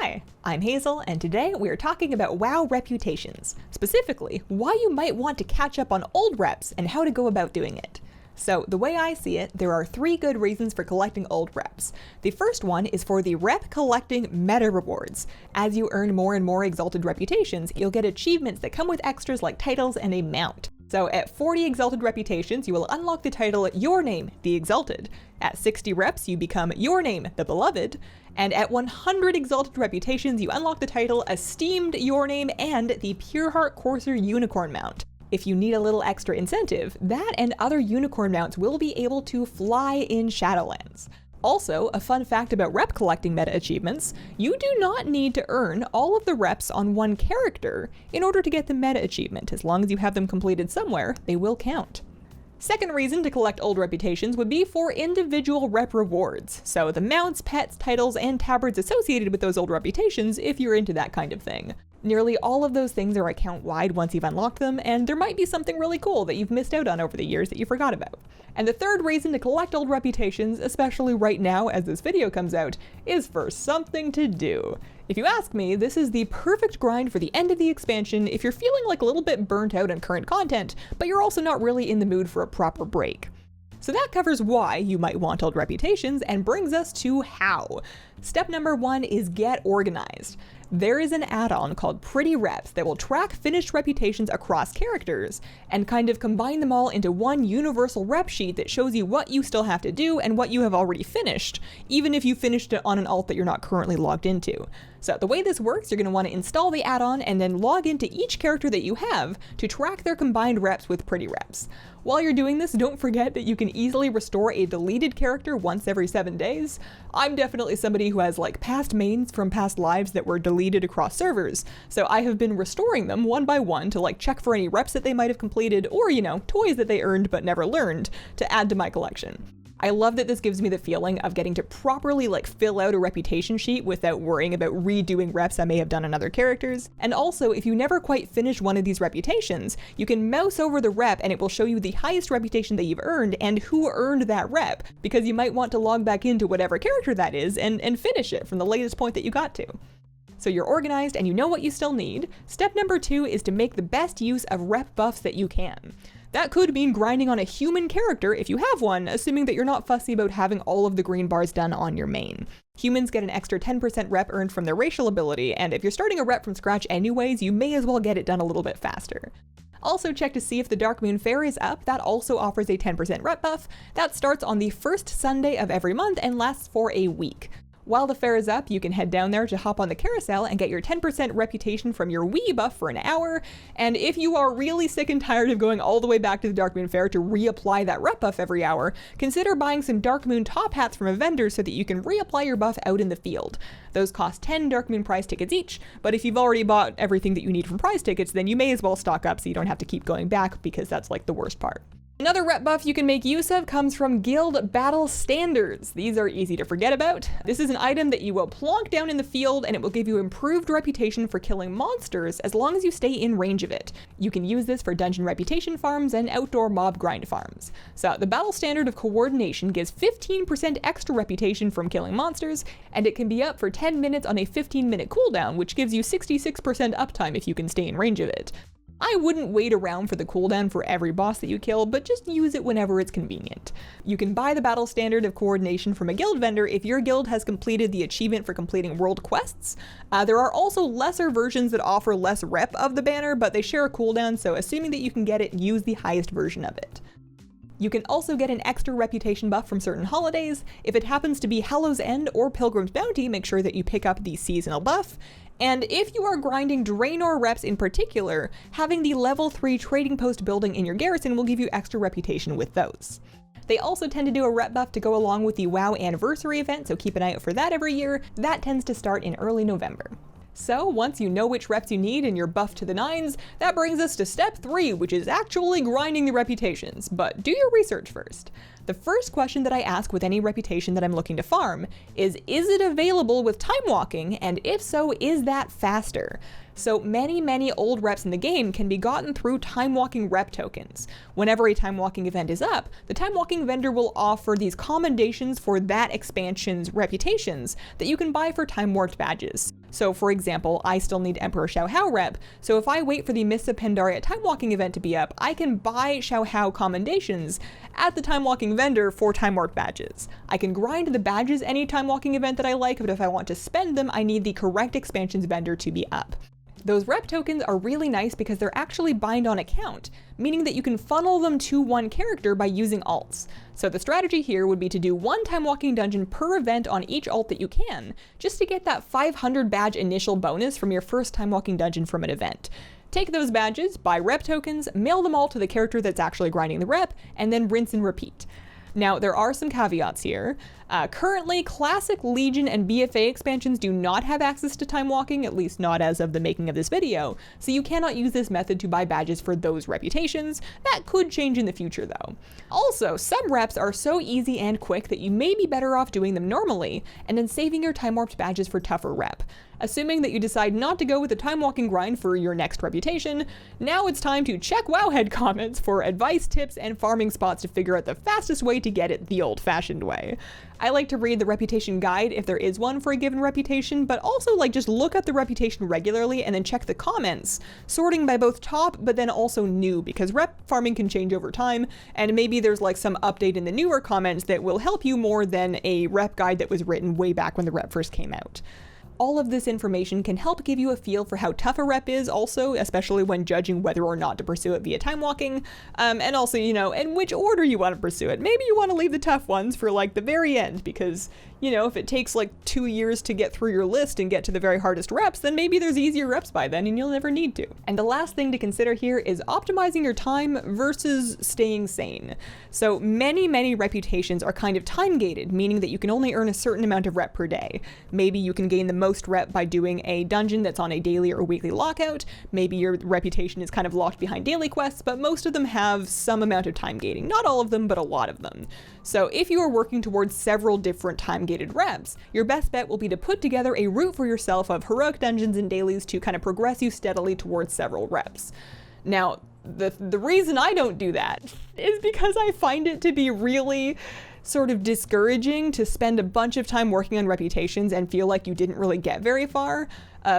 Hi, I'm Hazel, and today we are talking about WoW reputations, specifically why you might want to catch up on old reps and how to go about doing it. So the way I see it, there are 3 good reasons for collecting old reps. The first one is for the rep collecting meta rewards. As you earn more and more Exalted reputations, you'll get achievements that come with extras like titles and a mount. So at 40 Exalted reputations, you will unlock the title Your Name, the Exalted. At 60 reps, you become Your Name, the Beloved. And at 100 Exalted reputations, you unlock the title Esteemed, Your Name, and the Pureheart Courser Unicorn mount. If you need a little extra incentive, that and other unicorn mounts will be able to fly in Shadowlands. Also, a fun fact about rep collecting meta achievements, you do not need to earn all of the reps on one character in order to get the meta achievement. As long as you have them completed somewhere, they will count. Second reason to collect old reputations would be for individual rep rewards, so the mounts, pets, titles, and tabards associated with those old reputations if you're into that kind of thing. Nearly all of those things are account-wide once you've unlocked them, and there might be something really cool that you've missed out on over the years that you forgot about. And the third reason to collect old reputations, especially right now as this video comes out, is for something to do. If you ask me, this is the perfect grind for the end of the expansion if you're feeling like a little bit burnt out on current content, but you're also not really in the mood for a proper break. So that covers why you might want old reputations and brings us to how. Step number 1 is get organized. There is an add-on called Pretty Reps that will track finished reputations across characters and kind of combine them all into one universal rep sheet that shows you what you still have to do and what you have already finished, even if you finished it on an alt that you're not currently logged into. So the way this works, you're going to want to install the add-on and then log into each character that you have to track their combined reps with Pretty Reps. While you're doing this, don't forget that you can easily restore a deleted character once every 7 days. I'm definitely somebody who has like past mains from past lives that were deleted across servers, so I have been restoring them one by one to like check for any reps that they might have completed or, toys that they earned but never learned to add to my collection. I love that this gives me the feeling of getting to properly fill out a reputation sheet without worrying about redoing reps I may have done on other characters. And also, if you never quite finish one of these reputations, you can mouse over the rep and it will show you the highest reputation that you've earned and who earned that rep, because you might want to log back into whatever character that is and finish it from the latest point that you got to. So you're organized and you know what you still need. Step number 2 is to make the best use of rep buffs that you can. That could mean grinding on a human character if you have one, assuming that you're not fussy about having all of the green bars done on your main. Humans get an extra 10% rep earned from their racial ability, and if you're starting a rep from scratch anyways, you may as well get it done a little bit faster. Also check to see if the Dark Moon Fair is up. That also offers a 10% rep buff. That starts on the first Sunday of every month and lasts for a week. While the fair is up, you can head down there to hop on the carousel and get your 10% reputation from your Wii buff for an hour, and if you are really sick and tired of going all the way back to the Dark Moon Fair to reapply that rep buff every hour, consider buying some Dark Moon top hats from a vendor so that you can reapply your buff out in the field. Those cost 10 Dark Moon prize tickets each, but if you've already bought everything that you need from prize tickets, then you may as well stock up so you don't have to keep going back, because that's the worst part. Another rep buff you can make use of comes from Guild Battle Standards. These are easy to forget about. This is an item that you will plonk down in the field and it will give you improved reputation for killing monsters as long as you stay in range of it. You can use this for dungeon reputation farms and outdoor mob grind farms. So the Battle Standard of Coordination gives 15% extra reputation from killing monsters, and it can be up for 10 minutes on a 15-minute cooldown, which gives you 66% uptime if you can stay in range of it. I wouldn't wait around for the cooldown for every boss that you kill, but just use it whenever it's convenient. You can buy the Battle Standard of Coordination from a guild vendor if your guild has completed the achievement for completing world quests. There are also lesser versions that offer less rep of the banner, but they share a cooldown, so assuming that you can get it, use the highest version of it. You can also get an extra reputation buff from certain holidays. If it happens to be Hallow's End or Pilgrim's Bounty, make sure that you pick up the seasonal buff. And if you are grinding Draenor reps in particular, having the level 3 trading post building in your garrison will give you extra reputation with those. They also tend to do a rep buff to go along with the WoW anniversary event, so keep an eye out for that every year. That tends to start in early November. So once you know which reps you need and you're buffed to the nines, that brings us to step 3, which is actually grinding the reputations, but do your research first. The first question that I ask with any reputation that I'm looking to farm is it available with Timewalking, and if so, is that faster? So many old reps in the game can be gotten through Timewalking rep tokens. Whenever a Timewalking event is up, the Timewalking vendor will offer these commendations for that expansion's reputations that you can buy for time-warped badges. So for example, I still need Emperor Xiaohao rep, so if I wait for the Mists of Pandaria Timewalking event to be up, I can buy Xiaohao commendations at the Timewalking vendor for time-warped badges. I can grind the badges any Timewalking event that I like, but if I want to spend them, I need the correct expansions vendor to be up. Those rep tokens are really nice because they're actually bind on account, meaning that you can funnel them to one character by using alts. So the strategy here would be to do one Timewalking dungeon per event on each alt that you can, just to get that 500 badge initial bonus from your first Timewalking dungeon from an event. Take those badges, buy rep tokens, mail them all to the character that's actually grinding the rep, and then rinse and repeat. Now, there are some caveats here. Currently, Classic, Legion, and BFA expansions do not have access to Timewalking, at least not as of the making of this video, so you cannot use this method to buy badges for those reputations. That could change in the future, though. Also, some reps are so easy and quick that you may be better off doing them normally, and then saving your time-warped badges for tougher rep. Assuming that you decide not to go with the Timewalking grind for your next reputation, now it's time to check Wowhead comments for advice, tips, and farming spots to figure out the fastest way to get it the old-fashioned way. I like to read the reputation guide if there is one for a given reputation, but also just look at the reputation regularly and then check the comments, sorting by both top but then also new, because rep farming can change over time, and maybe there's some update in the newer comments that will help you more than a rep guide that was written way back when the rep first came out. All of this information can help give you a feel for how tough a rep is also, especially when judging whether or not to pursue it via Timewalking, and also, in which order you want to pursue it. Maybe you want to leave the tough ones for the very end, because, if it takes 2 years to get through your list and get to the very hardest reps, then maybe there's easier reps by then and you'll never need to. And the last thing to consider here is optimizing your time versus staying sane. So many reputations are kind of time-gated, meaning that you can only earn a certain amount of rep per day. Maybe you can gain the most rep by doing a dungeon that's on a daily or weekly lockout. Maybe your reputation is kind of locked behind daily quests, but most of them have some amount of time gating. Not all of them, but a lot of them. So if you are working towards several different time-gated reps, your best bet will be to put together a route for yourself of heroic dungeons and dailies to kind of progress you steadily towards several reps. Now, the reason I don't do that is because I find it to be really sort of discouraging to spend a bunch of time working on reputations and feel like you didn't really get very far.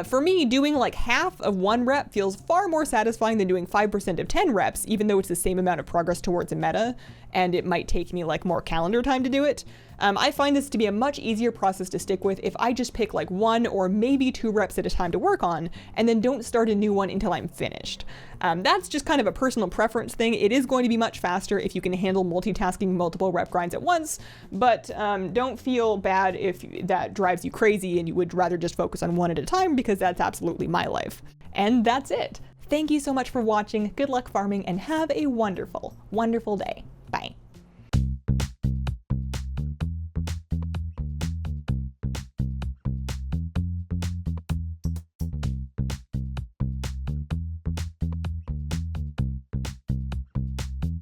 For me, doing half of one rep feels far more satisfying than doing 5% of 10 reps, even though it's the same amount of progress towards a meta, and it might take me more calendar time to do it. I find this to be a much easier process to stick with if I just pick 1 or maybe 2 reps at a time to work on, and then don't start a new one until I'm finished. That's just kind of a personal preference thing. It is going to be much faster if you can handle multitasking multiple rep grinds at once, but don't feel bad if that drives you crazy and you would rather just focus on one at a time, because that's absolutely my life. And that's it. Thank you so much for watching, good luck farming, and have a wonderful, wonderful day. Bye.